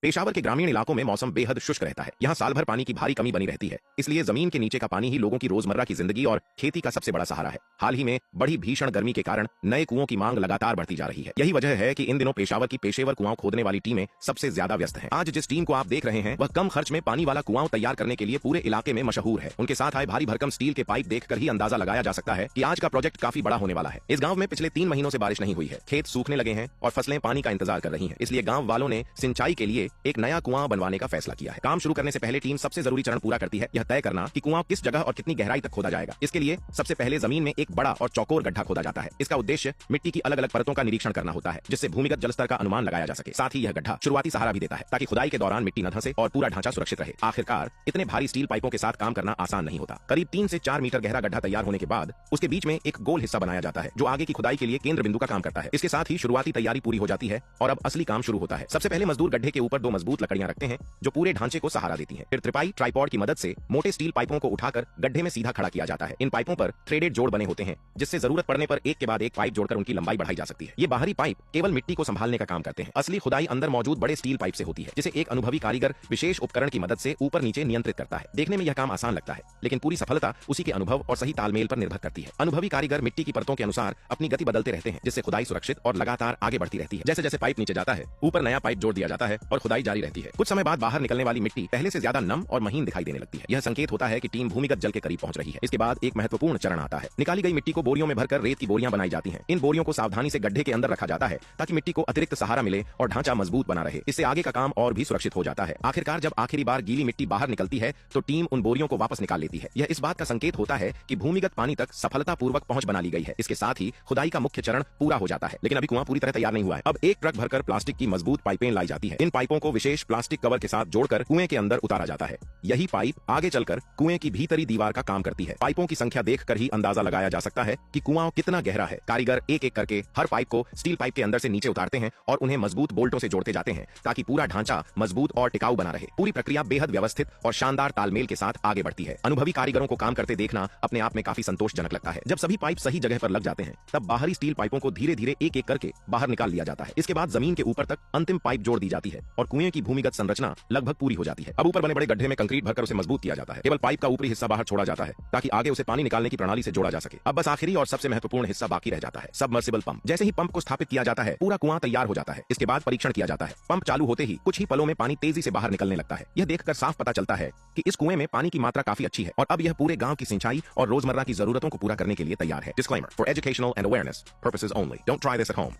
पेशावर के ग्रामीण इलाकों में मौसम बेहद शुष्क रहता है। यहाँ साल भर पानी की भारी कमी बनी रहती है, इसलिए जमीन के नीचे का पानी ही लोगों की रोजमर्रा की जिंदगी और खेती का सबसे बड़ा सहारा है। हाल ही में बढ़ी भीषण गर्मी के कारण नए कुओं की मांग लगातार बढ़ती जा रही है। यही वजह है कि इन दिनों पेशावर की पेशेवर कुआं खोदने वाली टीमें सबसे ज्यादा व्यस्त हैं। आज जिस टीम को आप देख रहे हैं वह कम खर्च में पानी वाला कुआं तैयार करने के लिए पूरे इलाके में मशहूर है। उनके साथ आए भारी भरकम स्टील के पाइप देखकर ही अंदाजा लगाया जा सकता है कि आज का प्रोजेक्ट काफी बड़ा होने वाला है। इस गांव में पिछले 3 महीनों से बारिश नहीं हुई है, खेत सूखने लगे हैं और फसलें पानी का इंतजार कर रही हैं। इसलिए गांव वालों ने सिंचाई के लिए एक नया कुआं बनवाने का फैसला किया है। काम शुरू करने से पहले टीम सबसे जरूरी चरण पूरा करती है, यह तय करना कि कुआं किस जगह और कितनी गहराई तक खोदा जाएगा। इसके लिए सबसे पहले जमीन में एक बड़ा और चौकोर गड्ढा खोदा जाता है। इसका उद्देश्य मिट्टी की अलग अलग परतों का निरीक्षण करना होता है, जिससे भूमिगत जलस्तर का अनुमान लगाया जा सके। साथ ही यह गड्ढा शुरुआती सहारा भी देता है ताकि खुदाई के दौरान मिट्टी न धंसे और पूरा ढांचा सुरक्षित रहे। आखिरकार इतने भारी स्टील पाइपों के साथ काम करना आसान नहीं होता। करीब 3 से 4 मीटर गहरा गड्ढा तैयार होने के बाद उसके बीच में एक गोल हिस्सा बनाया जाता है, जो आगे की खुदाई के लिए केंद्र बिंदु का काम करता है। इसके साथ ही शुरुआती तैयारी पूरी हो जाती है और अब असली काम शुरू होता है। सबसे पहले मजदूर गड्ढे के ऊपर 2 मजबूत लकड़ियां रखते हैं, जो पूरे ढांचे को सहारा देती हैं। फिर त्रिपाई ट्राइपॉड की मदद से मोटे स्टील पाइपों को उठाकर गड्ढे में सीधा खड़ा किया जाता है। इन पाइपों पर थ्रेडेड जोड़ बने होते हैं, जिससे जरूरत पड़ने पर एक के बाद एक पाइप जोड़कर उनकी लंबाई बढ़ाई जा सकती है। ये बाहरी पाइप केवल मिट्टी को संभालने का काम करते हैं। असली खुदाई अंदर मौजूद बड़े स्टील पाइप से होती है, जिसे एक अनुभवी कारीगर विशेष उपकरण की मदद से ऊपर नीचे नियंत्रित करता है। देखने में यह काम आसान लगता है, लेकिन पूरी सफलता उसी के अनुभव और सही तालमेल पर निर्भर करती है। अनुभवी कारीगर मिट्टी की परतों के अनुसार अपनी गति बदलते रहते हैं, जिससे खुदाई सुरक्षित और लगातार आगे बढ़ती रहती है। जैसे जैसे पाइप नीचे जाता है, ऊपर नया पाइप जोड़ दिया जाता है और खुदाई जारी रहती है। कुछ समय बाद बाहर निकलने वाली मिट्टी पहले से ज्यादा नम और महीन दिखाई देने लगती है। यह संकेत होता है कि टीम भूमिगत जल के करीब पहुंच रही है। इसके बाद एक महत्वपूर्ण चरण आता है। निकाली गई मिट्टी को बोरियों में भरकर रेत की बोरियां बनाई जाती हैं। इन बोरियों को सावधानी से गड्ढे के अंदर रखा जाता है ताकि मिट्टी को अतिरिक्त सहारा मिले और ढांचा मजबूत बना रहे। इससे आगे का काम और भी सुरक्षित हो जाता है। आखिरकार जब आखिरी बार गीली मिट्टी बाहर निकलती है तो टीम उन बोरियों को वापस निकाल लेती है। यह इस बात का संकेत होता है कि भूमिगत पानी तक सफलतापूर्वक पहुंच बना ली गई है। इसके साथ ही खुदाई का मुख्य चरण पूरा हो जाता है। लेकिन अभी कुआं पूरी तरह तैयार नहीं हुआ है। अब एक ट्रक भरकर प्लास्टिक की मजबूत पाइपें लाई जाती है। इन पाइपों को विशेष प्लास्टिक कवर के साथ जोड़कर कुएं के अंदर उतारा जाता है। यही पाइप आगे चलकर कुएं की भीतरी दीवार का काम करती है। पाइपों की संख्या देखकर ही अंदाजा लगाया जा सकता है कि कुआं कितना गहरा है। कारीगर एक एक करके हर पाइप को स्टील पाइप के अंदर से नीचे उतारते हैं और उन्हें मजबूत बोल्टों से जोड़ते जाते हैं ताकि पूरा ढांचा मजबूत और टिकाऊ बना रहे। पूरी प्रक्रिया बेहद व्यवस्थित और शानदार तालमेल के साथ आगे बढ़ती है। अनुभवी कारीगरों को काम करते देखना अपने आप में काफी संतोषजनक लगता है। जब सभी पाइप सही जगह पर लग जाते हैं, तब बाहरी स्टील पाइपों को धीरे धीरे एक एक करके बाहर निकाल लिया जाता है। इसके बाद जमीन के ऊपर तक अंतिम पाइप जोड़ दी जाती है और कुएं की भूमिगत संरचना लगभग पूरी हो जाती है। अब ऊपर बने बड़े गड्ढे में कंक्रीट भरकर उसे मजबूत किया जाता है। केवल पाइप का ऊपरी हिस्सा बाहर छोड़ा जाता है ताकि आगे उसे पानी निकालने की प्रणाली से जोड़ा जा सके। अब बस आखिरी और सबसे महत्वपूर्ण हिस्सा बाकी रह जाता है, सबमर्सिबल पंप। जैसे ही पंप को स्थापित किया जाता है, पूरा कुआं तैयार हो जाता है। इसके बाद परीक्षण किया जाता है। पंप चालू होते ही कुछ ही पलों में पानी तेजी से बाहर निकलने लगता है। यह देखकर साफ पता चलता है कि इस कुएं में पानी की मात्रा काफी अच्छी है और अब यह पूरे गांव की सिंचाई और रोजमर्रा की जरूरतों को पूरा करने के लिए तैयार है। Disclaimer: for educational and awareness purposes only. Don't try this at home.